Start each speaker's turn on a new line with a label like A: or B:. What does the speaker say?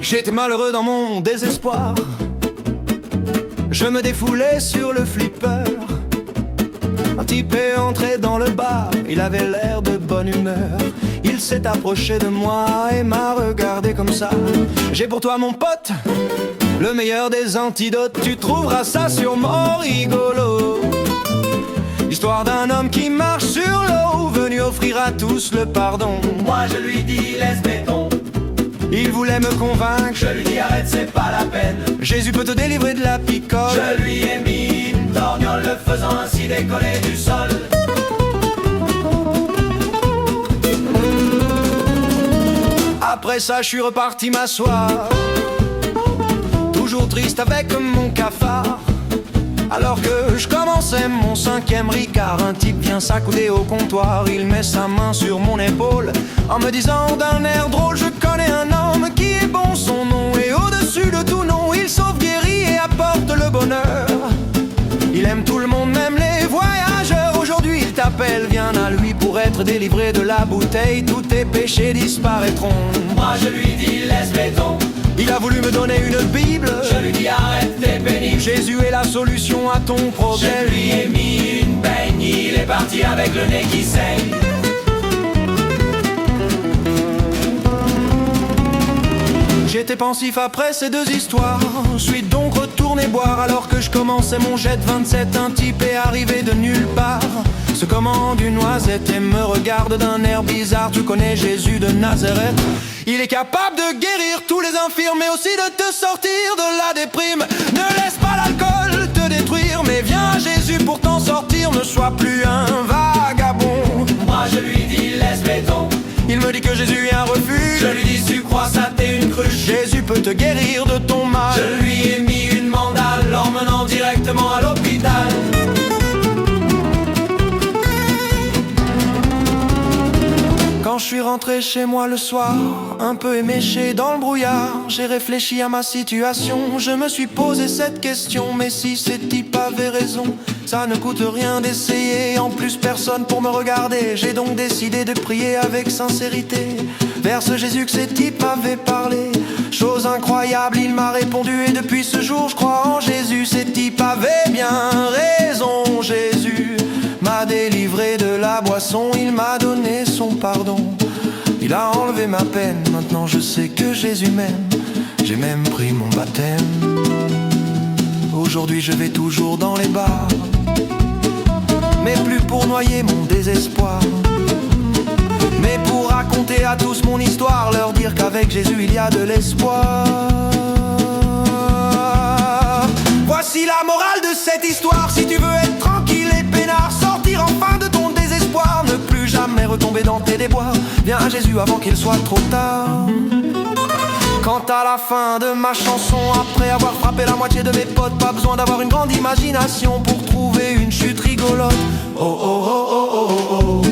A: J'étais malheureux dans mon désespoir. Je me défoulais sur le flipper. Un type est entré dans le bar, il avait l'air de bonne humeur. Il s'est approché de moi et m'a regardé comme ça. J'ai pour toi mon pote, le meilleur des antidotes. Tu trouveras ça sûrement rigolo. L'histoire d'un homme qui marche sur l'eau, venu offrir à tous le pardon.
B: Moi je lui dis laisse béton.
A: Il voulait me convaincre,
B: Je lui dis arrête c'est pas la peine.
A: Jésus peut te délivrer de la picole.
B: Je lui ai mis une torgnole, le faisant ainsi décoller du sol.
A: Après ça je suis reparti m'asseoir, toujours triste avec mon cafard. Alors que je commençais mon 5e Ricard, un type vient s'accouder au comptoir. Il met sa main sur mon épaule en me disant d'un air drôle: je connais un homme qui est bon, son nom est au-dessus de tout nom. Il sauve, guérit et apporte le bonheur. Il aime tout le monde, même les voyageurs. Aujourd'hui il t'appelle, viens à lui pour être délivré de la bouteille. Tous tes péchés disparaîtront.
B: Moi je lui dis laisse béton.
A: Il a voulu me donner une Bible.
B: Je lui dis arrête t'es pénible.
A: Jésus est la solution à ton problème.
B: Je lui ai mis une baigne, il est parti avec le nez qui saigne.
A: J'étais pensif après ces deux histoires. Je suis donc retourné boire alors que je commençais mon jet de 27. Un type est arrivé de nulle part, se commande une noisette et me regarde d'un air bizarre. Tu connais Jésus de Nazareth? Il est capable de guérir tous les infirmes, mais aussi de te sortir de la déprime. Ne laisse pas l'alcool te détruire, mais viens à Jésus pour t'en sortir. Ne sois plus un vagabond.
B: Moi je lui dis laisse béton.
A: Il me dit que Jésus est un refuge.
B: Je lui dis tu crois ça t'es une cruche.
A: Jésus peut te guérir de ton mal.
B: Je lui ai mis une mandale, l'emmenant directement à l'hôpital.
A: Quand je suis rentré chez moi le soir, un peu éméché dans le brouillard, j'ai réfléchi à ma situation. Je me suis posé cette question: mais si ces types avaient raison, ça ne coûte rien d'essayer. En plus personne pour me regarder. J'ai donc décidé de prier avec sincérité vers ce Jésus que ces types avaient parlé. Chose incroyable, il m'a répondu, et depuis ce jour je crois en Jésus. Ces types avaient bien raison. Jésus m'a délivré de la boisson, il m'a donné son pardon. Il a enlevé ma peine, maintenant je sais que Jésus m'aime. J'ai même pris mon baptême. Aujourd'hui je vais toujours dans les bars, mais plus pour noyer mon désespoir, mais pour raconter à tous mon histoire, leur dire qu'avec Jésus il y a de l'espoir. Voici la morale de cette histoire: si tu veux être tranquille et peinard, sortir enfin de ton désespoir, ne plus jamais retomber dans tes déboires, viens à Jésus avant qu'il soit trop tard. Quant à la fin de ma chanson, après avoir frappé la moitié de mes potes, pas besoin d'avoir une grande imagination pour trouver une chute rigolote. Oh oh oh oh oh oh oh.